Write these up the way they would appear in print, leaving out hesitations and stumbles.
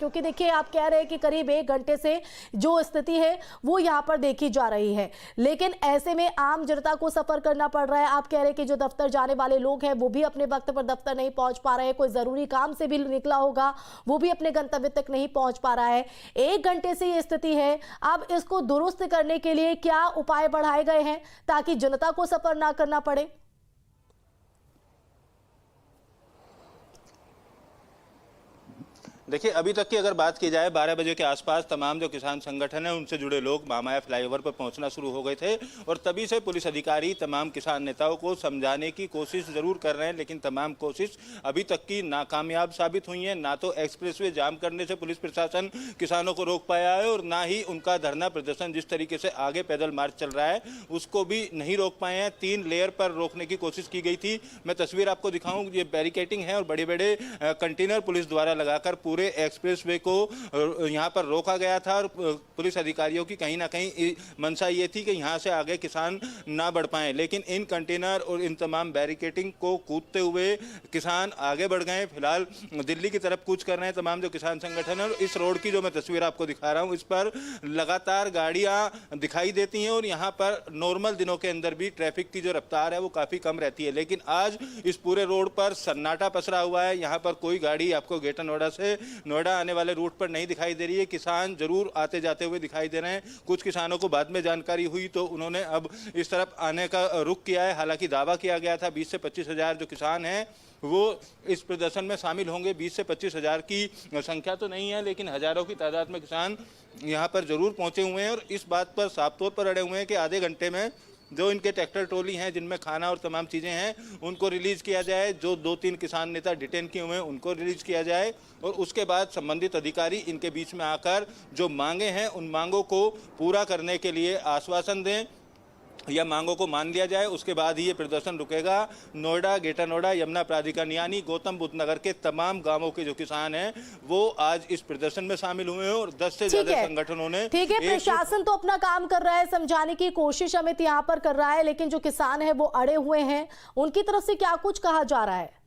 क्योंकि देखिए आप कह रहे हैं कि करीब 1 घंटे से जो स्थिति है वो यहाँ पर देखी जा रही है, लेकिन ऐसे में आम जनता को सफर करना पड़ रहा है। आप कह रहे हैं कि जो दफ्तर जाने वाले लोग हैं वो भी अपने वक्त पर दफ्तर नहीं पहुंच पा रहे हैं, कोई जरूरी काम से भी निकला होगा वो भी अपने गंतव्य तक नहीं पहुंच पा रहा है। 1 घंटे से ये स्थिति है। अब इसको दुरुस्त करने के लिए क्या उपाय बढ़ाए गए हैं ताकि जनता को सफर ना करना पड़े? देखिए, अभी तक की अगर बात की जाए 12 बजे के आसपास तमाम जो किसान संगठन है उनसे जुड़े लोग महामाया फ्लाईओवर पर पहुंचना शुरू हो गए थे और तभी से पुलिस अधिकारी तमाम किसान नेताओं को समझाने की कोशिश जरूर कर रहे हैं, लेकिन तमाम कोशिश अभी तक की नाकामयाब साबित हुई है। ना तो एक्सप्रेसवे जाम करने से पुलिस प्रशासन किसानों को रोक पाया है और ना ही उनका धरना प्रदर्शन जिस तरीके से आगे पैदल मार्च चल रहा है उसको भी नहीं रोक पाए हैं। 3 लेयर पर रोकने की कोशिश की गई थी। मैं तस्वीर आपको दिखाऊं, ये बैरिकेटिंग है और बड़े बड़े कंटेनर पुलिस द्वारा लगाकर पूरे एक्सप्रेसवे को यहां पर रोका गया था और पुलिस अधिकारियों की कहीं ना कहीं मंशा ये थी कि यहां से आगे किसान ना बढ़ पाएं, लेकिन इन कंटेनर और इन तमाम बैरिकेटिंग को कूदते हुए किसान आगे बढ़ गए। फिलहाल दिल्ली की तरफ कूच कर रहे हैं तमाम जो किसान संगठन है। और इस रोड की जो मैं तस्वीर आपको दिखा रहा हूं इस पर लगातार गाड़ियां दिखाई देती हैं और यहाँ पर नॉर्मल दिनों के अंदर भी ट्रैफिक की जो रफ्तार है वो काफी कम रहती है, लेकिन आज इस पूरे रोड पर सन्नाटा पसरा हुआ है। यहाँ पर कोई गाड़ी आपको ग्रेटर नोएडा से नोएडा आने वाले रूट पर नहीं दिखाई दे रही है। किसान जरूर आते जाते हुए दिखाई दे रहे हैं। कुछ किसानों को बाद में जानकारी हुई तो उन्होंने अब इस तरफ आने का रुख किया है। हालांकि दावा किया गया था 20 से 25 हजार जो किसान हैं वो इस प्रदर्शन में शामिल होंगे। 20 से 25 हजार की संख्या तो नहीं है, लेकिन हजारों की तादाद में किसान यहाँ पर जरूर पहुंचे हुए हैं और इस बात पर साफ तौर पर अड़े हुए हैं कि आधे घंटे में जो इनके ट्रैक्टर ट्रॉली हैं जिनमें खाना और तमाम चीज़ें हैं उनको रिलीज़ किया जाए। जो 2-3 किसान नेता डिटेन किए हुए हैं उनको रिलीज़ किया जाए और उसके बाद संबंधित अधिकारी इनके बीच में आकर जो मांगे हैं उन मांगों को पूरा करने के लिए आश्वासन दें या मांगों को मान लिया जाए। उसके बाद ही ये प्रदर्शन रुकेगा। नोएडा, ग्रेटर नोएडा, यमुना प्राधिकरण यानी गौतम बुद्ध नगर के तमाम गांवों के जो किसान हैं वो आज इस प्रदर्शन में शामिल हुए हैं और 10 से ज्यादा संगठनों ने। ठीक है, प्रशासन तो अपना काम कर रहा है, समझाने की कोशिश अमित यहाँ पर कर रहा है, लेकिन जो किसान है वो अड़े हुए हैं। उनकी तरफ से क्या कुछ कहा जा रहा है?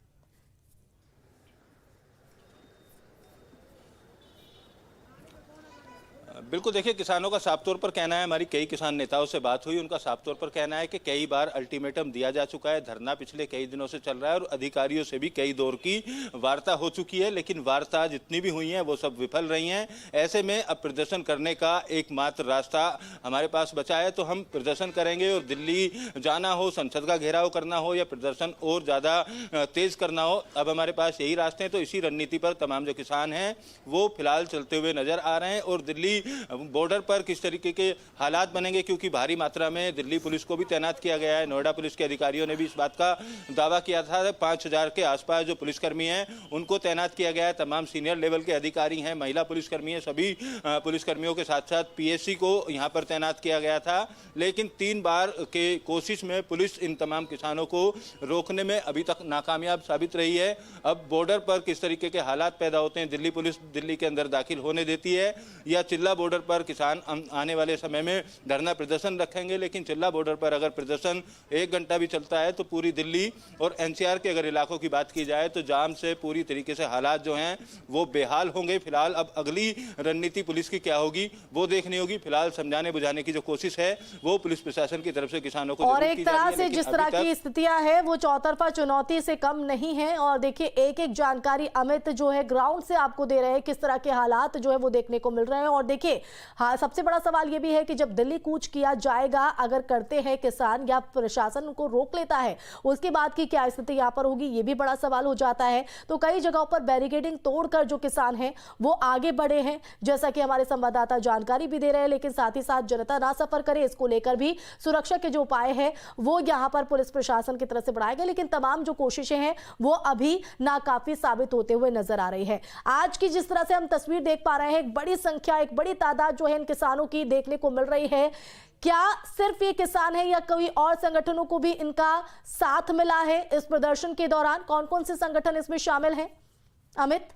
बिल्कुल, देखिए किसानों का साफ तौर पर कहना है, हमारी कई किसान नेताओं से बात हुई, उनका साफ तौर पर कहना है कि कई बार अल्टीमेटम दिया जा चुका है, धरना पिछले कई दिनों से चल रहा है और अधिकारियों से भी कई दौर की वार्ता हो चुकी है, लेकिन वार्ता जितनी भी हुई है वो सब विफल रही हैं। ऐसे में अब प्रदर्शन करने का एकमात्र रास्ता हमारे पास बचा है, तो हम प्रदर्शन करेंगे और दिल्ली जाना हो, संसद का घेराव करना हो या प्रदर्शन और ज़्यादा तेज करना हो, अब हमारे पास यही रास्ते हैं। तो इसी रणनीति पर तमाम जो किसान हैं वो फिलहाल चलते हुए नजर आ रहे हैं और दिल्ली बॉर्डर पर किस तरीके के हालात बनेंगे, क्योंकि भारी मात्रा में दिल्ली पुलिस को भी तैनात किया गया है। नोएडा पुलिस के अधिकारियों ने भी इस बात का दावा किया था। 5000 के आसपास जो पुलिसकर्मी हैं उनको तैनात किया गया है। तमाम सीनियर लेवल के अधिकारी हैं, महिला पुलिसकर्मी हैं, सभी पुलिसकर्मियों के साथ साथ पीएससी को यहाँ पर तैनात किया गया था, लेकिन 3 बार के कोशिश में पुलिस इन तमाम किसानों को रोकने में अभी तक नाकामयाब साबित रही है। अब बॉर्डर पर किस तरीके के हालात पैदा होते हैं, दिल्ली पुलिस दिल्ली के अंदर दाखिल होने देती है या चिल्ला बॉर्डर पर किसान आने वाले समय में धरना प्रदर्शन रखेंगे। लेकिन चिल्ला बॉर्डर पर अगर प्रदर्शन 1 घंटा भी चलता है तो पूरी दिल्ली और एनसीआर के अगर इलाकों की बात की जाए तो जाम से पूरी तरीके से हालात जो हैं वो बेहाल होंगे। फिलहाल अब अगली रणनीति पुलिस की क्या होगी वो देखनी होगी। फिलहाल समझाने बुझाने की जो कोशिश है वो पुलिस प्रशासन की तरफ से किसानों को और एक तरह से जिस तरह की स्थितियां है वो चौतरफा चुनौती से कम नहीं है। और देखिए एक एक जानकारी अमित जो है ग्राउंड से आपको दे रहे हैं, किस तरह के हालात जो है वो देखने को मिल रहे हैं। और देखिए हाँ, सबसे बड़ा सवाल ये भी है कि जब दिल्ली कूच किया जाएगा, अगर करते हैं किसान या प्रशासन उनको रोक लेता है, उसके बाद की क्या स्थिति यहाँ पर होगी, ये भी बड़ा सवाल हो जाता है। तो कई जगहों पर बैरिकेडिंग तोड़कर जो किसान हैं वो आगे बढ़े हैं, जैसा कि हमारे संवाददाता जानकारी भी दे रहे हैं। लेकिन साथ ही साथ जनता ना सफर करे, इसको लेकर भी सुरक्षा के जो उपाय हैं वो यहाँ पर पुलिस प्रशासन की तरफ से बढ़ाए गए, लेकिन तमाम जो कोशिशें हैं वो अभी नाकाफी साबित होते हुए नजर आ रही है। आज की जिस तरह से हम तस्वीर देख पा रहे हैं, एक बड़ी संख्या, एक बड़ी तादाद जो है इन किसानों की देखने को मिल रही है। क्या सिर्फ ये किसान है या कोई और संगठनों को भी इनका साथ मिला है इस प्रदर्शन के दौरान? कौन कौन से संगठन इसमें शामिल हैं अमित?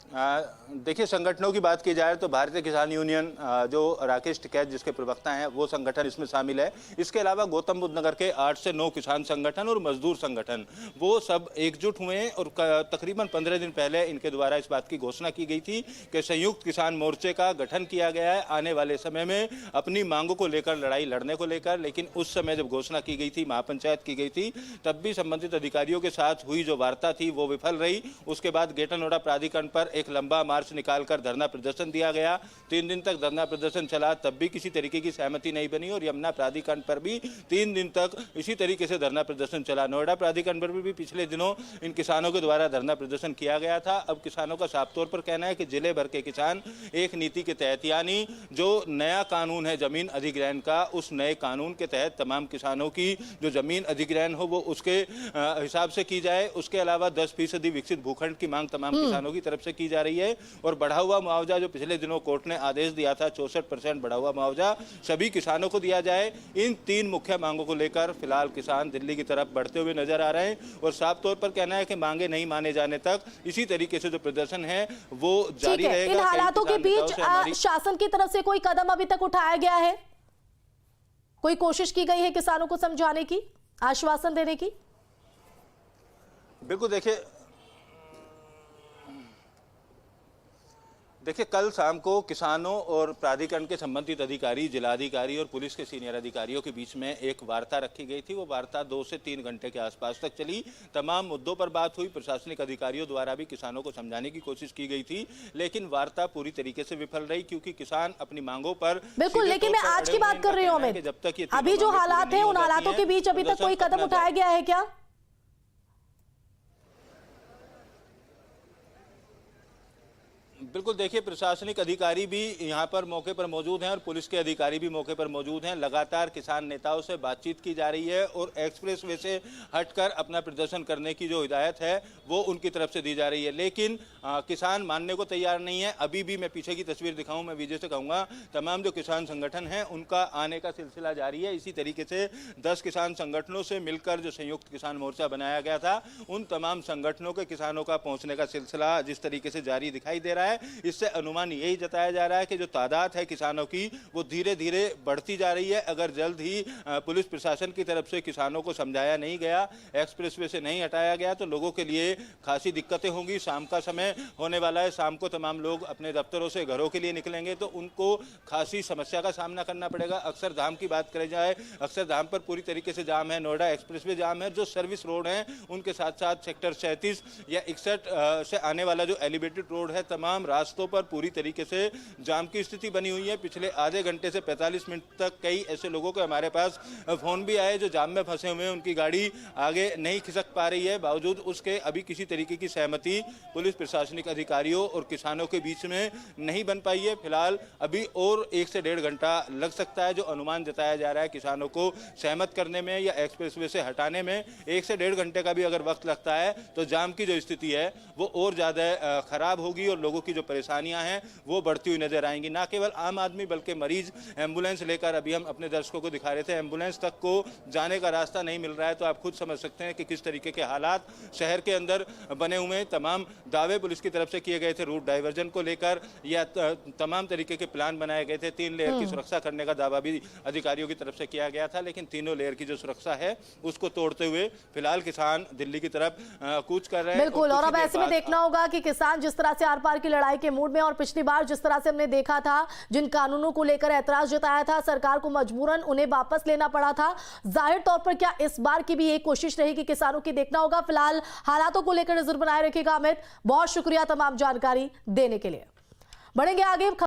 देखिए, संगठनों की बात की जाए तो भारतीय किसान यूनियन जो राकेश टिकैत जिसके प्रवक्ता हैं वो संगठन इसमें शामिल है। इसके अलावा गौतम बुद्ध नगर के 8 से 9 किसान संगठन और मजदूर संगठन वो सब एकजुट हुए हैं और तकरीबन 15 दिन पहले इनके द्वारा इस बात की घोषणा की गई थी कि संयुक्त किसान मोर्चे का गठन किया गया है आने वाले समय में अपनी मांगों को लेकर, लड़ाई लड़ने को लेकर। लेकिन उस समय जब घोषणा की गई थी, महापंचायत की गई थी, तब भी संबंधित अधिकारियों के साथ हुई जो वार्ता थी वो विफल रही। उसके बाद ग्रेटर नोएडा प्राधिकरण पर एक लंबा मार्च निकालकर धरना प्रदर्शन दिया गया। 3 दिन तक धरना प्रदर्शन चला, तब भी किसी तरीके की सहमति नहीं बनी और यमुना प्राधिकरण पर भी 3 दिन तक इसी तरीके से धरना प्रदर्शन चला। नोएडा प्राधिकरण पर भी पिछले दिनों इन किसानों के द्वारा धरना प्रदर्शन किया गया था। अब किसानों का साफ तौर पर कहना है कि जिले भर के किसान एक नीति के तहत, यानी जो नया कानून है जमीन अधिग्रहण का, उस नए कानून के तहत तमाम किसानों की जो जमीन अधिग्रहण हो वो उसके हिसाब से की जाए। उसके अलावा 10% विकसित भूखंड की मांग तमाम किसानों की तरफ से की जा रही है और बढ़ा हुआ मुआवजा जो पिछले दिनों कोर्ट ने आदेश दिया था 64% बढ़ा हुआ मुआवजा सभी किसानों को दिया जाए। इन 3 मुख्य मांगों को लेकर फिलहाल किसान दिल्ली की तरफ बढ़ते हुए नजर आ रहे हैं और साफ तौर पर कहना है कि मांगे नहीं माने जाने तक इसी तरीके से जो प्रदर्शन है वो जारी रहेगा। इन हालातों के बीच शासन की तरफ से कोई कदम अभी तक उठाया गया है? कोई कोशिश की गई है किसानों को समझाने की, आश्वासन देने की? बिल्कुल, देखिए कल शाम को किसानों और प्राधिकरण के संबंधित अधिकारी, जिलाधिकारी और पुलिस के सीनियर अधिकारियों के बीच में एक वार्ता रखी गई थी। वो वार्ता 2 से 3 घंटे के आसपास तक चली। तमाम मुद्दों पर बात हुई। प्रशासनिक अधिकारियों द्वारा भी किसानों को समझाने की कोशिश की गई थी, लेकिन वार्ता पूरी तरीके से विफल रही क्योंकि किसान अपनी मांगों पर बिल्कुल। लेकिन मैं आज की बात कर रही हूँ अमित, जब तक अभी जो हालात है उन हालातों के बीच अभी तक कोई कदम उठाया गया है क्या? बिल्कुल, देखिए प्रशासनिक अधिकारी भी यहाँ पर मौके पर मौजूद हैं और पुलिस के अधिकारी भी मौके पर मौजूद हैं। लगातार किसान नेताओं से बातचीत की जा रही है और एक्सप्रेस वे से हटकर अपना प्रदर्शन करने की जो हिदायत है वो उनकी तरफ से दी जा रही है। लेकिन किसान मानने को तैयार नहीं है। अभी भी मैं पीछे की तस्वीर दिखाऊं, मैं विजय से कहूँगा तमाम जो किसान संगठन हैं उनका आने का सिलसिला जारी है। इसी तरीके से 10 किसान संगठनों से मिलकर जो संयुक्त किसान मोर्चा बनाया गया था, उन तमाम संगठनों के किसानों का पहुँचने का सिलसिला जिस तरीके से जारी दिखाई दे रहा है, इससे अनुमान यही जताया जा रहा है कि जो तादाद है किसानों की वो धीरे धीरे बढ़ती जा रही है। अगर जल्द ही पुलिस प्रशासन की तरफ से किसानों को समझाया नहीं गया, एक्सप्रेसवे से नहीं हटाया गया, तो लोगों के लिए खासी दिक्कतें होंगी। शाम का समय होने वाला है, शाम को तमाम लोग अपने दफ्तरों से घरों के लिए निकलेंगे तो उनको खासी समस्या का सामना करना पड़ेगा। अक्षरधाम की बात करें जाए, अक्षरधाम पर पूरी तरीके से जाम है, नोएडा एक्सप्रेसवे जाम है। जो सर्विस रोड है उनके साथ साथ सेक्टर 37 या 61 से आने वाला जो एलिवेटेड रोड है, तमाम रास्तों पर पूरी तरीके से जाम की स्थिति बनी हुई है। पिछले आधे घंटे से 45 मिनट तक कई ऐसे लोगों के हमारे पास फोन भी आए जो जाम में फंसे हुए हैं, उनकी गाड़ी आगे नहीं खिसक पा रही है। बावजूद उसके अभी किसी तरीके की सहमति पुलिस प्रशासनिक अधिकारियों और किसानों के बीच में नहीं बन पाई है। फिलहाल अभी और 1 से 1.5 घंटा लग सकता है, जो अनुमान जताया जा रहा है किसानों को सहमत करने में या एक्सप्रेसवे से हटाने में 1 से 1.5 घंटे का भी अगर वक्त लगता है तो जाम की जो स्थिति है वो और ज़्यादा खराब होगी और लोगों की जो परेशानियां हैं वो बढ़ती हुई नजर आएंगी। ना केवल आम आदमी बल्कि मरीज एम्बुलेंस लेकर, अभी हम अपने दर्शकों को दिखा रहे थे, एम्बुलेंस तक को जाने का रास्ता नहीं मिल रहा है। तो आप खुद समझ सकते हैं कि किस तरीके के हालात शहर के अंदर बने हुए हैं। तमाम दावे पुलिस की तरफ से किए गए थे रूट डाइवर्जन को लेकर, या तमाम तरीके के प्लान बनाए गए थे। 3 लेयर की सुरक्षा करने का दावा भी अधिकारियों की तरफ से किया गया था, लेकिन तीनों लेयर की जो सुरक्षा है उसको तोड़ते हुए फिलहाल किसान दिल्ली की तरफ कूच कर रहे हैं। बिल्कुल, और अब ऐसे में देखना होगा कि किसान जिस तरह से आर पार की लड़ाई के मूड में, और पिछली बार जिस तरह से हमने देखा था जिन कानूनों को लेकर ऐतराज जताया था, सरकार को मजबूरन उन्हें वापस लेना पड़ा था। जाहिर तौर पर क्या इस बार की भी एक कोशिश रहेगी किसानों की, देखना होगा। फिलहाल हालातों को लेकर नजर बनाए रखिएगा अमित। बहुत शुक्रिया तमाम जानकारी देने के लिए। बढ़ेंगे आगे।